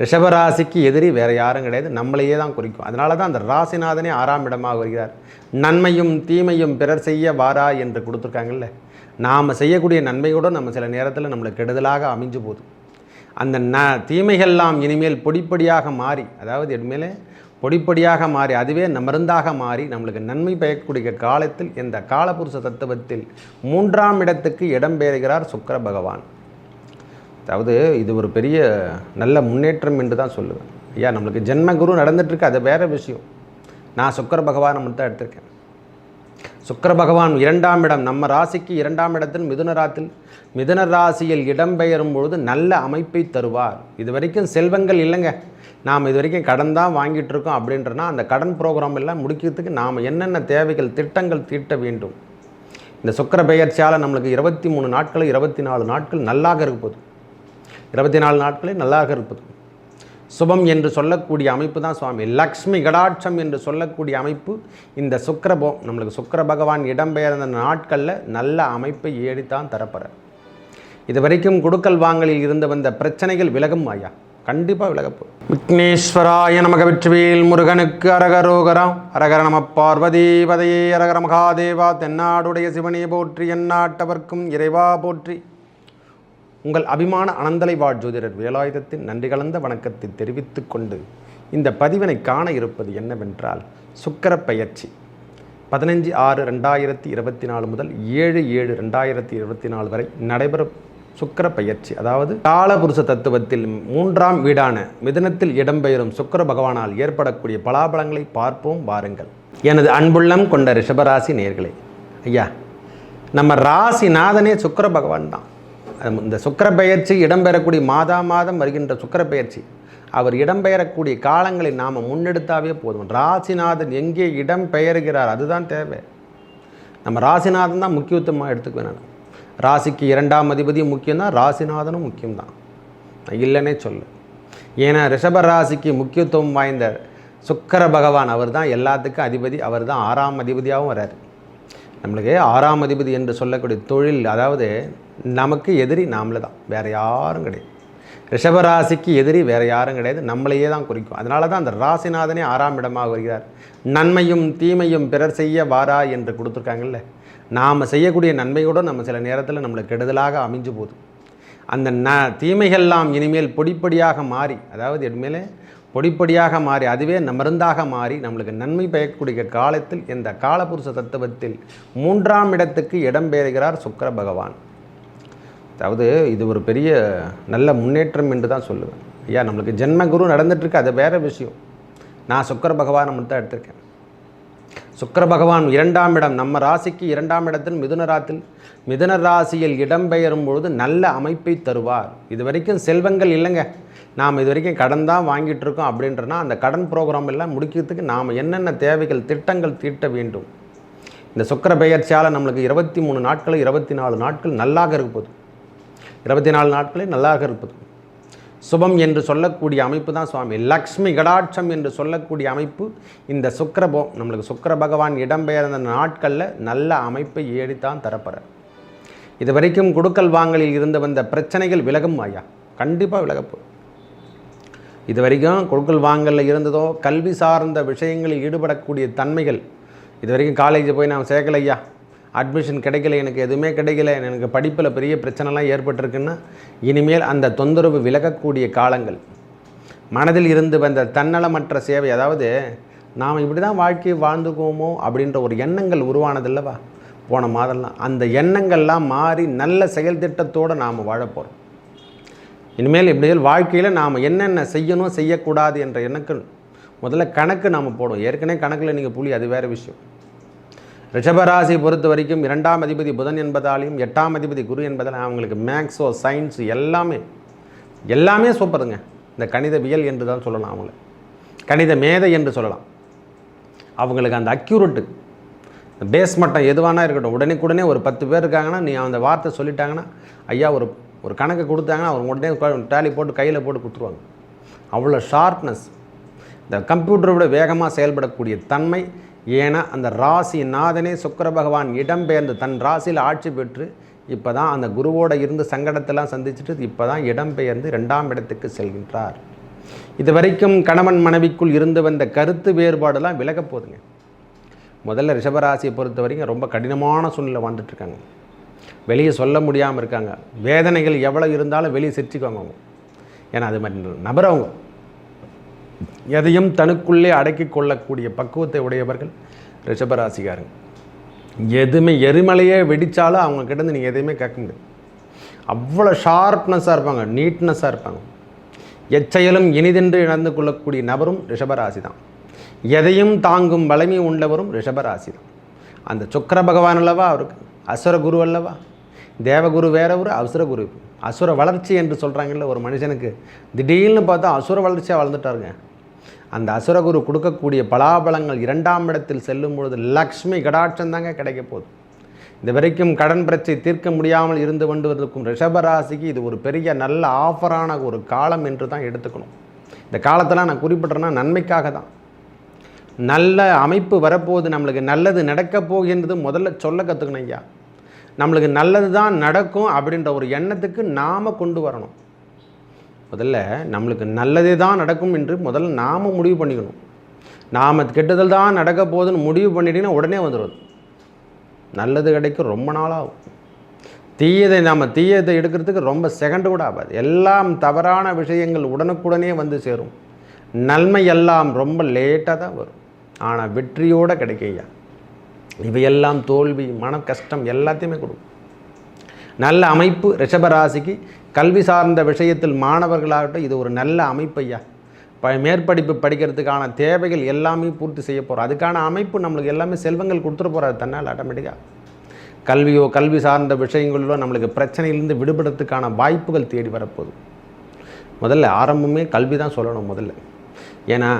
ரிஷபராசிக்கு எதிரி வேறு யாரும் கிடையாது, நம்மளையே தான் குறிக்கும். அதனால தான் அந்த ராசிநாதனே 6ஆம் இடமாக வருகிறார். நன்மையும் தீமையும் பிறர் செய்ய வாரா என்று கொடுத்துருக்காங்கல்ல. நாம் செய்யக்கூடிய நன்மையோடு நம்ம சில நேரத்தில் நம்மளுக்கு கெடுதலாக அமைஞ்சு போகுது. அந்த தீமைகள்லாம் இனிமேல் பொடிப்படியாக மாறி, அதாவது இனிமேல் பொடிப்படியாக மாறி அதுவே மருந்தாக மாறி நம்மளுக்கு நன்மை பயக்கக்கூடிய காலத்தில் இந்த காலபுருஷ தத்துவத்தில் 3ஆம் இடத்துக்கு இடம்பெறுகிறார் சுக்கிர பகவான். அதாவது இது ஒரு பெரிய நல்ல முன்னேற்றம் என்று தான் சொல்லுவேன். ஐயா, நம்மளுக்கு ஜென்மகுரு நடந்துட்டுருக்கு, அது வேறு விஷயம். நான் சுக்கிர பகவானை மட்டும் தான் எடுத்திருக்கேன். சுக்கிர பகவான் 2ஆம் இடம், நம்ம ராசிக்கு 2ஆம் இடத்தில் மிதுன ராசியில் இடம்பெயரும் பொழுது நல்ல அமைப்பை தருவார். இது வரைக்கும் செல்வங்கள் இல்லைங்க, நாம் இது வரைக்கும் கடன் தான் வாங்கிட்டு இருக்கோம் அப்படின்றனா அந்த கடன் ப்ரோக்ராம் எல்லாம் முடிக்கிறதுக்கு நாம் என்னென்ன தேவைகள் திட்டங்கள் தீட்ட வேண்டும். இந்த சுக்கிர பெயர்ச்சியால் நம்மளுக்கு 23 நாட்கள் 24 நாட்கள் நல்லாக இருக்க போகுது. 24 நாட்களே நல்லாக இருப்பது. சுபம் என்று சொல்லக்கூடிய அமைப்பு தான் சுவாமி. லக்ஷ்மி கடாட்சம் என்று சொல்லக்கூடிய அமைப்பு இந்த நம்மளுக்கு சுக்கிர பகவான் இடம்பெயர்ந்த நாட்களில் நல்ல அமைப்பை ஏறித்தான் தரப்பற. இது வரைக்கும் கொடுக்கல் வாங்கலில் இருந்து வந்த பிரச்சனைகள் விலகும் ஐயா, கண்டிப்பாக விலகப்போ. விக்னேஸ்வராய நமக. வெற்றிவேல் முருகனுக்கு அரகரோகரா. அரகர நம பார்வதி பதையே. அரகர மகாதேவா. தென்னாடுடைய சிவனே போற்றி, எந்நாட்டவர்க்கும் இறைவா போற்றி. உங்கள் அபிமான அனந்தலை வாழ் ஜோதிடர் வேலாயுதத்தின் நன்றி கலந்த வணக்கத்தை தெரிவித்துக் கொண்டு இந்த பதிவினை காண இருப்பது என்னவென்றால், சுக்கிர பெயர்ச்சி 15/6/2024 முதல் 7/7/2024 வரை நடைபெறும் சுக்கிர பெயர்ச்சி. அதாவது காலபுருஷ தத்துவத்தில் 3ஆம் வீடான மிதுனத்தில் இடம்பெயரும் சுக்கிர பகவானால் ஏற்படக்கூடிய பலாபலங்களை பார்ப்போம் வாருங்கள். எனது அன்புள்ளம் கொண்ட ரிஷபராசி நேயர்களே, ஐயா, நம்ம ராசிநாதனே சுக்கிர பகவான் தான். இந்த சுக்கிர பெயர்ச்சி இடம்பெறக்கூடிய மாதம் வருகின்ற சுக்கிர பெயர்ச்சி அவர் இடம்பெயரக்கூடிய காலங்களை நாம் முன்னெடுத்தாவே போதும். ராசிநாதன் எங்கே இடம்பெயர்கிறார் அதுதான் தேவை. நம்ம ராசிநாதன் தான் முக்கியத்துவமாக எடுத்துக்க வேணும். ராசிக்கு 2ஆம் அதிபதியும் முக்கியம்தான், ராசிநாதனும் முக்கியம்தான், இல்லைன்னே சொல்லு. ஏன்னா ரிஷப ராசிக்கு முக்கியத்துவம் வாய்ந்த சுக்கிர பகவான் அவர் தான் எல்லாத்துக்கும் அதிபதி. அவர் தான் 6ஆம் அதிபதியாகவும் வராரு. நம்மளுக்கு 6ஆம் அதிபதி என்று சொல்லக்கூடிய தொழில், அதாவது நமக்கு எதிரி நாமளே தான், வேறு யாரும் கிடையாது. ரிஷபராசிக்கு எதிரி வேறு யாரும் கிடையாது, நம்மளையே தான் குறிக்கும். அதனால தான் அந்த ராசிநாதனே 6ஆம் இடமாக வருகிறார். நன்மையும் தீமையும் பிறர் செய்ய வாரா என்று கொடுத்துருக்காங்கல்ல. நாம் செய்யக்கூடிய நன்மையோடு நம்ம சில நேரத்தில் நம்மளுக்கு கெடுதலாக அமைஞ்சு போகுது. அந்த தீமைகள்லாம் இனிமேல் பொடிப்படியாக மாறி, அதாவது இனிமேல் பொடிப்படியாக மாறி அதுவே மருந்தாக மாறி நம்மளுக்கு நன்மை பயக்கக்கூடிய காலத்தில் இந்த காலபுருஷ தத்துவத்தில் 3ஆம் இடத்துக்கு இடம்பெறுகிறார் சுக்கிர பகவான். அதாவது இது ஒரு பெரிய நல்ல முன்னேற்றம் என்று தான் சொல்லுவேன். ஐயா, நம்மளுக்கு ஜென்மகுரு நடந்துட்டுருக்கு, அது வேறு விஷயம். நான் சுக்கிர பகவானை மட்டும் தான் எடுத்திருக்கேன். சுக்கிர பகவான் 2ஆம் இடம், நம்ம ராசிக்கு 2ஆம் இடத்தில் மிதுன ராசியில் இடம்பெயரும் பொழுது நல்ல அமைப்பை தருவார். இது வரைக்கும் செல்வங்கள் இல்லைங்க, நாம் இது வரைக்கும் கடன் தான் வாங்கிட்டு இருக்கோம் அப்படின்றனா அந்த கடன் ப்ரோக்ராம் எல்லாம் முடிக்கிறதுக்கு நாம் என்னென்ன தேவைகள் திட்டங்கள் தீட்ட வேண்டும். இந்த சுக்கிர பெயர்ச்சியால் நம்மளுக்கு 23 நாட்கள் 24 நாட்கள் நல்லாக இருக்க போகுது. 24 நாட்களே நல்லாக இருப்பது. சுபம் என்று சொல்லக்கூடிய அமைப்பு தான் சுவாமி. லக்ஷ்மி கடாட்சம் என்று சொல்லக்கூடிய அமைப்பு இந்த நம்மளுக்கு சுக்கிர பகவான் இடம்பெயர்ந்த நாட்களில் நல்ல அமைப்பை ஏறித்தான் தரப்பற. இது வரைக்கும் கொடுக்கல் வாங்கலில் இருந்து வந்த பிரச்சனைகள் விலகும் ஐயா, கண்டிப்பாக விலகப்போ. இது வரைக்கும் கொடுக்கல் வாங்கலில் இருந்ததோ கல்வி சார்ந்த விஷயங்களில் ஈடுபடக்கூடிய தன்மைகள், இது வரைக்கும் காலேஜ் போய் நான் சேர்க்கல ஐயா, அட்மிஷன் கிடைக்கல, எனக்கு எதுவுமே கிடைக்கல, எனக்கு படிப்பில் பெரிய பிரச்சனைலாம் ஏற்பட்டிருக்குன்னா இனிமேல் அந்த தொந்தரவு விலகக்கூடிய காலங்கள். மனதில் இருந்து வந்த தன்னலமற்ற சேவை, அதாவது நாம் இப்படி தான் வாழ்க்கையை வாழ்ந்துக்குவோமோ அப்படின்ற ஒரு எண்ணங்கள் உருவானதில்லவா போன மாதம்லாம், அந்த எண்ணங்கள்லாம் மாறி நல்ல செயல் திட்டத்தோடு நாம் வாழப்போகிறோம். இனிமேல் இப்படி வாழ்க்கையில் நாம் என்னென்ன செய்யணும் செய்யக்கூடாது என்ற எண்ணங்கள் முதல்ல கணக்கு நாம் போடும். ஏற்கனவே கணக்கில் நீங்கள் புலி, அது வேறு விஷயம். ரிஷபராசி பொறுத்த வரைக்கும் 2ஆம் அதிபதி புதன் என்பதாலையும் 8ஆம் அதிபதி குரு என்பதாலும் அவங்களுக்கு மேக்ஸோ சயின்ஸ் எல்லாமே சூப்பருங்க. இந்த கணிதவியல் என்று தான் சொல்லலாம், அவங்கள கணித மேதை என்று சொல்லலாம். அவங்களுக்கு அந்த அக்யூரேட்டு பேஸ் மட்டம் எதுவானா இருக்கட்டும், உடனே ஒரு 10 பேர் இருக்காங்கன்னா நீ அந்த வார்த்தை சொல்லிட்டாங்கன்னா ஐயா ஒரு கணக்கு கொடுத்தாங்கன்னா அவங்க உடனே டேலி போட்டு கையில் போட்டு கொடுத்துருவாங்க. அவ்வளோ ஷார்ப்னஸ், இந்த கம்ப்யூட்டரை விட வேகமாக செயல்படக்கூடிய தன்மை. ஏன்னா அந்த ராசி நாதனே சுக்கிர பகவான் இடம்பெயர்ந்து தன் ராசியில் ஆட்சி பெற்று இப்போ தான் அந்த குருவோடு இருந்து சங்கடத்தெல்லாம் சந்திச்சுட்டு இப்போ தான் இடம்பெயர்ந்து 2ஆம் இடத்துக்கு செல்கின்றார். இது வரைக்கும் கணவன் மனைவிக்குள் இருந்து வந்த கருத்து வேறுபாடெல்லாம் விலகப் போகுதுங்க. முதல்ல ரிஷபராசியை பொறுத்த வரைக்கும் ரொம்ப கடினமான சூழ்நிலை வாழ்ந்துட்டுருக்காங்க. வெளியே சொல்ல முடியாமல் இருக்காங்க. வேதனைகள் எவ்வளோ இருந்தாலும் வெளியே சிரிச்சுக்குவாங்க அவங்க. ஏன்னா அது மாதிரி நபர் அவங்க. எதையும் தனக்குள்ளே அடக்கி கொள்ளக்கூடிய பக்குவத்தை உடையவர்கள் ரிஷபராசிக்காரங்க. எதுவுமே எரிமலையே வெடித்தாலும் அவங்க கிட்டேருந்து நீங்கள் எதையுமே கேட்க முடியாது. அவ்வளோ ஷார்ப்னஸாக இருப்பாங்க, நீட்னஸாக இருப்பாங்க. எச்செயலும் இனிதென்று நடந்து கொள்ளக்கூடிய நபரும் ரிஷபராசி தான். எதையும் தாங்கும் வலிமை உள்ளவரும் ரிஷபராசி தான். அந்த சுக்கிர பகவான் அல்லவா அவருக்கு அசுர குரு அல்லவா. தேவகுரு வேற ஒரு அசுர குரு. அசுர வளர்ச்சி என்று சொல்கிறாங்கல்ல, ஒரு மனுஷனுக்கு திடீர்னு பார்த்தா அசுர வளர்ச்சியாக வளர்ந்துட்டாருங்க. அந்த அசுரகுரு கொடுக்கக்கூடிய பலாபலங்கள் 2ஆம் இடத்தில் செல்லும் பொழுது லக்ஷ்மி கடாட்சம் தாங்க கிடைக்க போகுது. இது வரைக்கும் கடன் பிரச்சனை தீர்க்க முடியாமல் இருந்து கொண்டு இருக்கும் ரிஷபராசிக்கு இது ஒரு பெரிய நல்ல ஆஃபரான ஒரு காலம் என்று தான் எடுத்துக்கணும். இந்த காலத்தில் நான் குறிப்பிட்றேன்னா நன்மைக்காக தான். நல்ல அமைப்பு வரப்போகுது, நம்மளுக்கு நல்லது நடக்க போகின்றது முதல்ல சொல்ல கற்றுக்கணும் ஐயா. நம்மளுக்கு நல்லது தான் நடக்கும் அப்படின்ற ஒரு எண்ணத்துக்கு நாம் கொண்டு வரணும். முதல்ல நம்மளுக்கு நல்லதே தான் நடக்கும் என்று முதல்ல நாம் முடிவு பண்ணிக்கணும். நாம் கெட்டதில் தான் நடக்க போகுதுன்னு முடிவு பண்ணிட்டீங்கன்னா உடனே வந்துடும். நல்லது கிடைக்கும் ரொம்ப நாளாகும். தீயதை எடுக்கிறதுக்கு ரொம்ப செகண்டு கூட ஆகாது. எல்லாம் தவறான விஷயங்கள் உடனுக்குடனே வந்து சேரும். நன்மை எல்லாம் ரொம்ப லேட்டாக தான் வரும். ஆனால் வெற்றியோடு கிடைக்கையா. இவையெல்லாம் தோல்வி, மன கஷ்டம் எல்லாத்தையுமே கொடுக்கும். நல்ல அமைப்பு ரிஷபராசிக்கு கல்வி சார்ந்த விஷயத்தில் மாணவர்களாகட்டும் இது ஒரு நல்ல அமைப்பு ஐயா. மேற்படிப்பு படிக்கிறதுக்கான தேவைகள் எல்லாமே பூர்த்தி செய்ய போகிறோம். அதுக்கான அமைப்பு நம்மளுக்கு எல்லாமே செல்வங்கள் கொடுத்துட்டு போகிறாரு தன்னால் ஆட்டோமேட்டிக்காக. கல்வி சார்ந்த விஷயங்களிலோ நம்மளுக்கு பிரச்சனையிலிருந்து விடுபடுறதுக்கான வாய்ப்புகள் தேடி வரப்போகுது. முதல்ல ஆரம்பமே கல்வி தான் சொல்லணும் முதல்ல. ஏன்னா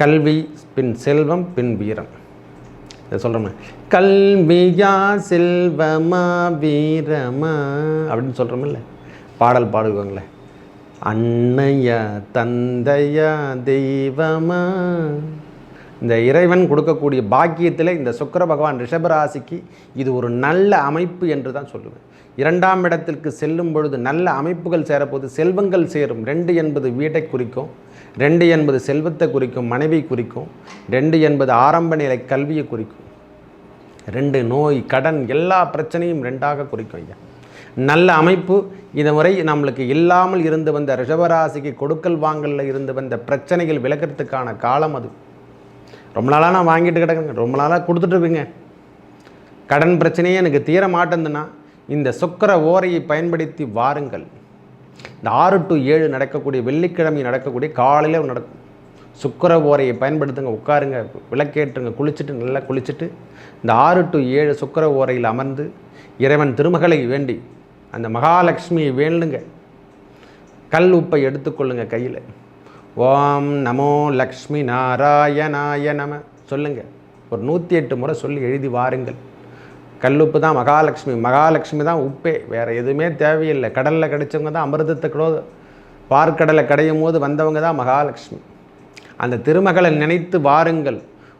கல்வி பின் செல்வம் பின் வீரம். இதை சொல்கிறோமே, கல்வியா செல்வமா வீரமா அப்படின்னு சொல்கிறோமில்ல, பாடல் பாடுவாங்களே, அன்னையா தந்தையா தெய்வமா. இந்த இறைவன் கொடுக்கக்கூடிய பாக்கியத்தில் இந்த சுக்கிர பகவான் ரிஷபராசிக்கு இது ஒரு நல்ல அமைப்பு என்று தான் சொல்லுவேன். 2ஆம் இடத்திற்கு செல்லும் பொழுது நல்ல அமைப்புகள் சேரப்போது, செல்வங்கள் சேரும். 2 என்பது வீட்டை குறிக்கும், 2 என்பது செல்வத்தை குறிக்கும், மனைவி குறிக்கும், 2 என்பது ஆரம்ப நிலை கல்வியை குறிக்கும், 2 நோய் கடன் எல்லா பிரச்சனையும் 2ஆக குறிக்கும் ஐயா. நல்ல அமைப்பு. இந்த முறை நம்மளுக்கு இல்லாமல் இருந்து வந்த ரிஷபராசிக்கு கொடுக்கல் வாங்கலில் இருந்து வந்த பிரச்சனைகள் விலக்கிறதுக்கான காலம் அது. ரொம்ப நாளாக நான் வாங்கிட்டு கிடக்குங்க, ரொம்ப நாளாக கொடுத்துட்ருப்பீங்க. கடன் பிரச்சனையே எனக்கு தீர மாட்டேங்குதுன்னா இந்த சுக்கிர ஓரையை பயன்படுத்தி வாருங்கள். இந்த 6 to 7 நடக்கக்கூடிய வெள்ளிக்கிழமை நடக்கக்கூடிய காலையில் நடக்கும். சுக்கிர ஓரையை பயன்படுத்துங்க, உட்காருங்க, விளக்கேற்றுங்க, குளிச்சுட்டு நல்லா குளிச்சுட்டு இந்த 6 to 7 சுக்கிர ஓரையில் அமர்ந்து இறைவன் திருமகளை வேண்டி அந்த மகாலட்சுமியை வேண்டுங்க. கல் உப்பை எடுத்துக்கொள்ளுங்க கையில். ஓம் நமோ லக்ஷ்மி நாராயணாய நம சொல்லுங்கள். ஒரு 108 முறை சொல்லி எழுதி வாருங்கள். கல்லுப்பு தான் மகாலட்சுமி தான் உப்பே, வேறு எதுவுமே தேவையில்லை. கடலில் கிடைச்சவங்க தான் அமிர்தத்தை பார்க்கடலை கிடையும் போது வந்தவங்க தான் மகாலட்சுமி. அந்த திருமகளை நினைத்து வாருங்கள்.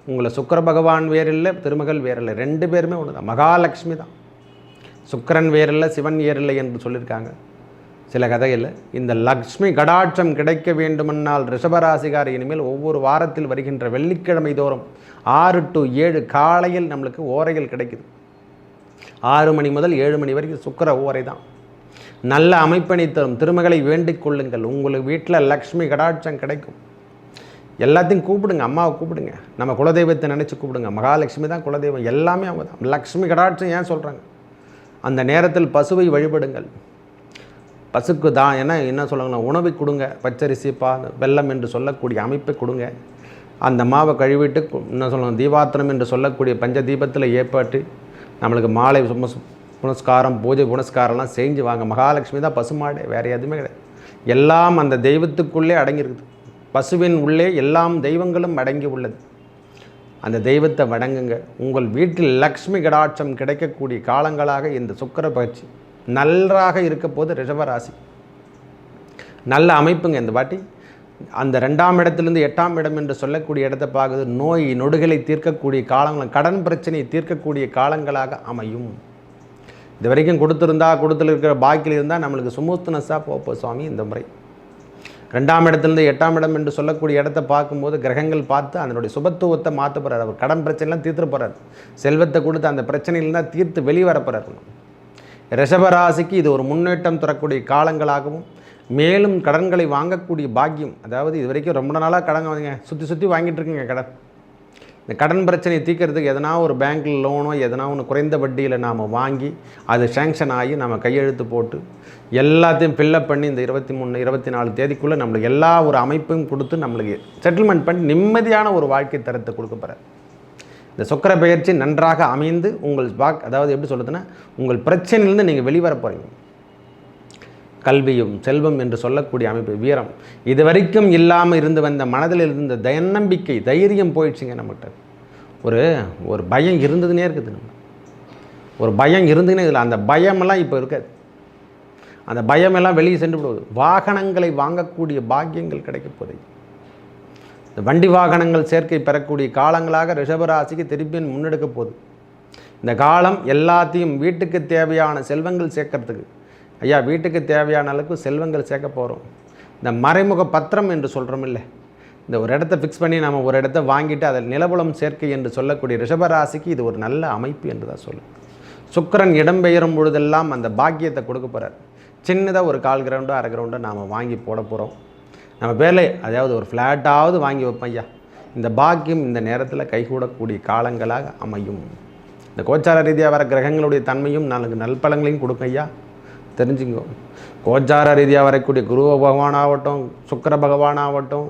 உங்களை சுக்கிர பகவான் வேறில்லை, திருமகள் வேறில்லை, 2 பேருமே ஒன்று தான். மகாலட்சுமி தான். சுக்கிரன் வேறில்லை, சிவன் வேறில்லை என்று சொல்லியிருக்காங்க சில கதையில். இந்த லக்ஷ்மி கடாட்சம் கிடைக்க வேண்டுமென்னால் ரிஷபராசிகார் இனிமேல் ஒவ்வொரு வாரத்தில் வருகின்ற வெள்ளிக்கிழமை தோறும் 6 to 7 காலையில் நம்மளுக்கு ஓரைகள் கிடைக்குது. 6 மணி முதல் 7 மணி வரைக்கும் சுக்கிர ஓரை தான். நல்ல அமைப்பினை தரும். திருமகளை வேண்டிக் கொள்ளுங்கள். உங்களுக்கு வீட்டில் லக்ஷ்மி கடாட்சம் கிடைக்கும். எல்லாத்தையும் கூப்பிடுங்க, அம்மாவை கூப்பிடுங்க, நம்ம குலதெய்வத்தை நினச்சி கூப்பிடுங்க. மகாலட்சுமி தான் குலதெய்வம், எல்லாமே அவங்க தான். லக்ஷ்மி கடாட்சம் ஏன் சொல்கிறாங்க? அந்த நேரத்தில் பசுவை வழிபடுங்கள். பசுக்கு தான் என்ன சொல்லுங்கன்னா உணவை கொடுங்க. பச்சரிசி வெல்லம் என்று சொல்லக்கூடிய அமைப்பை கொடுங்க. அந்த மாவை கழுவிட்டு என்ன சொல்லணும், தீபாத்திரம் என்று சொல்லக்கூடிய பஞ்ச தீபத்தில் ஏற்பாட்டு நம்மளுக்கு மாலை புனஸ்காரம் பூஜை புனஸ்காரம்லாம் செஞ்சு வாங்க. மகாலட்சுமி தான் பசுமாடு, வேறு எதுவுமே கிடையாது. எல்லாம் அந்த தெய்வத்துக்குள்ளே அடங்கியிருக்குது. பசுவின் உள்ளே எல்லாம் தெய்வங்களும் அடங்கி உள்ளது. அந்த தெய்வத்தை வணங்குங்க. உங்கள் வீட்டில் லக்ஷ்மி கடாட்சம் கிடைக்கக்கூடிய காலங்களாக இந்த சுக்கிர பயிற்சி நன்றாக இருக்க போது ரிஷபராசி நல்ல அமைப்புங்க. இந்த வாட்டி அந்த 2ஆம் இடத்திலிருந்து 8ஆம் இடம் என்று சொல்லக்கூடிய இடத்தை பார்க்குது. நோய் நொடுகளை தீர்க்கக்கூடிய காலங்கள், கடன் பிரச்சனையை தீர்க்கக்கூடிய காலங்களாக அமையும். இது வரைக்கும் கொடுத்துருக்கிற பாக்கியில் இருந்தால் நம்மளுக்கு சுமூத்னஸாக போப்போம் சுவாமி. இந்த முறை 2ஆம் இடத்துலேருந்து 8ஆம் இடம் என்று சொல்லக்கூடிய இடத்தை பார்க்கும்போது கிரகங்கள் பார்த்து அதனுடைய சுபத்துவத்தை மாற்ற போகிறார். அவர் கடன் பிரச்சனைலாம் தீர்த்து போகிறார். செல்வத்தை கொடுத்து அந்த பிரச்சனையில்தான் தீர்த்து வெளிவர போகிறார். ரிஷபராசிக்கு இது ஒரு முன்னேற்றம் தரக்கூடிய காலங்களாகவும், மேலும் கடன்களை வாங்கக்கூடிய பாக்கியம், அதாவது இது வரைக்கும் ரொம்ப நாளாக கடன் வாங்க சுற்றி வாங்கிட்டு இருக்குங்க கடன். இந்த கடன் பிரச்சனையை தீர்க்கறதுக்கு எதனா ஒரு பேங்க்கில் லோனோ எதனா ஒன்று குறைந்த வட்டியில் நாம் வாங்கி அது சேங்ஷன் ஆகி நம்ம கையெழுத்து போட்டு எல்லாத்தையும் ஃபில்லப் பண்ணி இந்த 23, 24 தேதிக்குள்ளே நம்மளுக்கு எல்லா ஒரு அமைப்பையும் கொடுத்து நம்மளுக்கு செட்டில்மெண்ட் பண்ணி நிம்மதியான ஒரு வாழ்க்கை தரத்தை கொடுக்க போகிறார். இந்த சுக்கிர பெயர்ச்சி நன்றாக அமைந்து உங்கள் அதாவது எப்படி சொல்லுதுன்னா, உங்கள் பிரச்சனையிலேருந்து நீங்கள் வெளிவர போகிறீங்க. கல்வியும் செல்வம் என்று சொல்லக்கூடிய அமைப்பு, வீரம், இது வரைக்கும் இல்லாமல் இருந்து வந்த மனதில் இருந்த தன்னம்பிக்கை, தைரியம் போயிடுச்சுங்க நம்மகிட்ட. ஒரு பயம் இருந்ததுன்னே இருக்குது. நம்ம ஒரு பயம் இருந்துன்னே இதில் அந்த பயமெல்லாம் இப்போ இருக்காது. அந்த பயமெல்லாம் வெளியே சென்று விடுவது. வாகனங்களை வாங்கக்கூடிய பாக்கியங்கள் கிடைக்க போகுது. இந்த வண்டி வாகனங்கள் சேர்க்கை பெறக்கூடிய காலங்களாக ரிஷபராசிக்கு திருப்பி முன்னெடுக்க போகுது. இந்த காலம் எல்லாத்தையும் வீட்டுக்கு தேவையான செல்வங்கள் சேர்க்கறதுக்கு, ஐயா வீட்டுக்கு தேவையான அளவுக்கு செல்வங்கள் சேர்க்க போகிறோம். இந்த மறைமுக பத்திரம் என்று சொல்கிறோம் இல்லை, இந்த ஒரு இடத்த ஃபிக்ஸ் பண்ணி நம்ம ஒரு இடத்த வாங்கிட்டு அதில் நிலபுலம் சேர்க்கை என்று சொல்லக்கூடிய ரிஷபராசிக்கு இது ஒரு நல்ல அமைப்பு என்று தான் சொல்லும். சுக்கிரன் இடம்பெயரும் பொழுதெல்லாம் அந்த பாக்கியத்தை கொடுக்க போகிறார். சின்னதாக ஒரு 1/4 கிரவுண்டோ 1/2 கிரவுண்டோ நாம் வாங்கி போட போகிறோம். நம்ம பேரில் அதாவது ஒரு ஃப்ளாட்டாவது வாங்கி வைப்போம். ஐயா இந்த பாக்கியம் இந்த நேரத்தில் கைகூடக்கூடிய காலங்களாக அமையும். இந்த கோச்சார ரீதியாக வர கிரகங்களுடைய தன்மையும் நாளுக்கு நல்பலங்களையும் கொடுக்கும். ஐயா தெரிஞ்சுங்கோ. கோச்சார ரீதியாக வரக்கூடிய குரு பகவானாகட்டும், சுக்கிர பகவானாகட்டும்,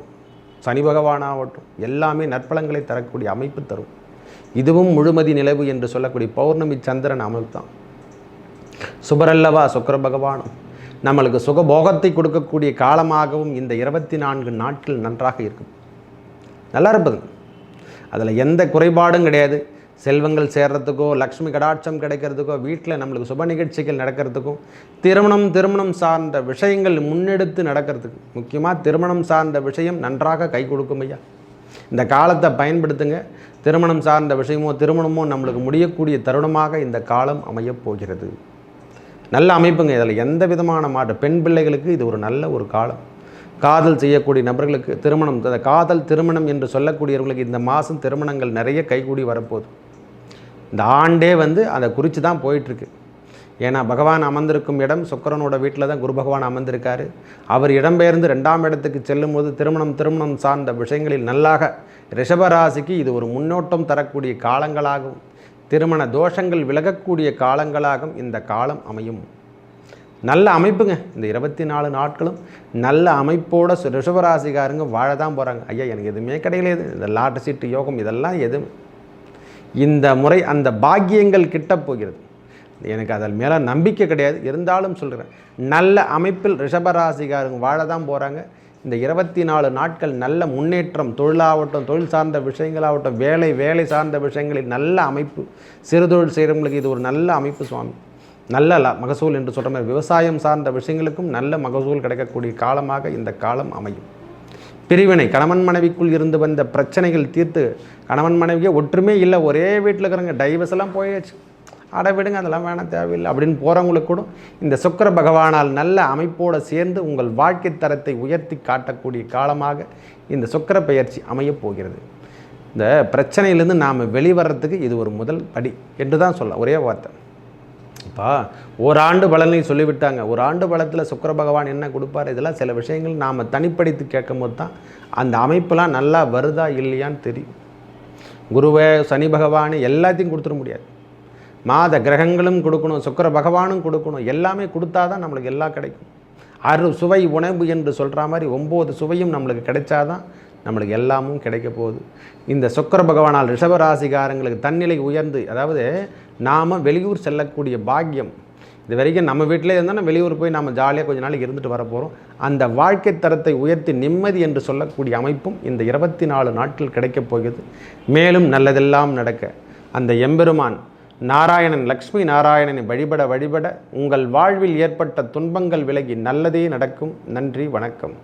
சனி பகவானாகட்டும், எல்லாமே நற்பலங்களை தரக்கூடிய அமைப்பு தரும். இதுவும் முழுமதி நிலவு என்று சொல்லக்கூடிய பௌர்ணமி சந்திரன் அமைப்பு தான். சுபரல்லவா சுக்கிர பகவானும் நம்மளுக்கு சுகபோகத்தை கொடுக்கக்கூடிய காலமாகவும் இந்த 24 நாட்கள் நன்றாக இருக்கும். நல்லா இருப்பது, அதில் எந்த குறைபாடும் கிடையாது. செல்வங்கள் சேர்றதுக்கோ, லக்ஷ்மி கடாட்சம் கிடைக்கிறதுக்கோ, வீட்டில் நம்மளுக்கு சுப நிகழ்ச்சிகள் நடக்கிறதுக்கும், திருமணம் சார்ந்த விஷயங்கள் முன்னெடுத்து நடக்கிறதுக்கு, முக்கியமாக திருமணம் சார்ந்த விஷயம் நன்றாக கை கொடுக்கும். ஐயா இந்த காலத்தை பயன்படுத்துங்க. திருமணம் சார்ந்த விஷயமோ திருமணமோ நம்மளுக்கு முடியக்கூடிய தருணமாக இந்த காலம் அமையப் போகிறது. நல்ல அமைப்புங்க. இதில் எந்த விதமான மாற்றம். பெண் பிள்ளைகளுக்கு இது ஒரு நல்ல ஒரு காலம். காதல் செய்யக்கூடிய நபர்களுக்கு திருமணம், காதல் திருமணம் என்று சொல்லக்கூடியவர்களுக்கு இந்த மாதம் திருமணங்கள் நிறைய கைகூடி வரப்போகுது. இந்த ஆண்டே அதை குறித்து தான் போயிட்டுருக்கு. ஏன்னா பகவான் அமர்ந்திருக்கும் இடம் சுக்கிரனோட வீட்டில் தான் குரு பகவான் அமர்ந்திருக்காரு. அவர் இடம்பெயர்ந்து 2ஆம் இடத்துக்கு செல்லும் போது திருமணம் சார்ந்த விஷயங்களில் நல்லாக ரிஷபராசிக்கு இது ஒரு முன்னோட்டம் தரக்கூடிய காலங்களாகும். திருமண தோஷங்கள் விலகக்கூடிய காலங்களாகவும் இந்த காலம் அமையும். நல்ல அமைப்புங்க. இந்த 24 நாட்களும் நல்ல அமைப்போட ரிஷபராசிக்காரங்க வாழ தான் போகிறாங்க. ஐயா எனக்கு எதுவுமே கிடையாது, இந்த லாட்டரி சீட்டு யோகம் இதெல்லாம் எதுவும், இந்த முறை அந்த பாக்கியங்கள் கிட்ட போகிறது. எனக்கு அதில் மேலே நம்பிக்கை கிடையாது, இருந்தாலும் சொல்கிறேன் நல்ல அமைப்பில் ரிஷபராசிக்காரங்க வாழ தான் போகிறாங்க. இந்த 24 நாட்கள் நல்ல முன்னேற்றம், தொழிலாகட்டும், தொழில் சார்ந்த விஷயங்களாகட்டும், வேலை சார்ந்த விஷயங்களில் நல்ல அமைப்பு. சிறுதொழில் செய்கிறவங்களுக்கு இது ஒரு நல்ல அமைப்பு சுவாமி. நல்ல மகசூல் என்று சொல்கிற மாதிரி விவசாயம் சார்ந்த விஷயங்களுக்கும் நல்ல மகசூல் கிடைக்கக்கூடிய காலமாக இந்த காலம் அமையும். பிரிவினை, கணவன் மனைவிக்குள் இருந்து வந்த பிரச்சனைகள் தீர்த்து, கணவன் மனைவியே ஒற்றுமே இல்லை, ஒரே வீட்டில் இருக்கிறவங்க டைவர்ஸ் எல்லாம் போயாச்சு, விடுங்க அதெல்லாம் வேணாம் தேவையில்லை அப்படின்னு போகிறவங்களுக்கு கூட இந்த சுக்கிர பகவானால் நல்ல அமைப்போடு சேர்ந்து உங்கள் வாழ்க்கை தரத்தை உயர்த்தி காட்டக்கூடிய காலமாக இந்த சுக்கிர பெயர்ச்சி அமையப் போகிறது. இந்த பிரச்சனையிலேருந்து நாம் வெளிவரத்துக்கு இது ஒரு முதல் படி என்று தான் சொல்லலாம். ஒரே வார்த்தை. இப்போ ஓராண்டு பலனை சொல்லிவிட்டாங்க. ஒரு ஆண்டு பலத்தில் சுக்கிர பகவான் என்ன கொடுப்பார், இதெல்லாம் சில விஷயங்கள் நாம் தனிப்படுத்தி கேட்கும் போது தான் அந்த அமைப்பெல்லாம் நல்லா வருதா இல்லையான்னு தெரியும். குருவை சனி பகவான் எல்லாத்தையும் கொடுத்துட முடியாது. மாத கிரகங்களும் கொடுக்கணும், சுக்கிர பகவானும் கொடுக்கணும், எல்லாமே கொடுத்தா தான் நம்மளுக்கு எல்லாம் கிடைக்கும். 6 சுவை உணவு என்று சொல்கிற மாதிரி 9 சுவையும் நம்மளுக்கு கிடைச்சாதான் நம்மளுக்கு எல்லாமும் கிடைக்க போகுது. இந்த சுக்கிர பகவானால் ரிஷபராசிகாரங்களுக்கு தன்னிலை உயர்ந்து, அதாவது நாம் வெளியூர் செல்லக்கூடிய பாக்கியம், இது வரைக்கும் நம்ம வீட்டிலே இருந்தால் வெளியூர் போய் நம்ம ஜாலியாக கொஞ்ச நாளைக்கு இருந்துட்டு வர போகிறோம். அந்த வாழ்க்கை தரத்தை உயர்த்தி நிம்மதி என்று சொல்லக்கூடிய அமைப்பும் இந்த 24 நாட்கள் கிடைக்கப் போகிறது. மேலும் நல்லதெல்லாம் நடக்க அந்த எம்பெருமான் நாராயணன், லக்ஷ்மி நாராயணனை வழிபட உங்கள் வாழ்வில் ஏற்பட்ட துன்பங்கள் விலகி நல்லதே நடக்கும். நன்றி, வணக்கம்.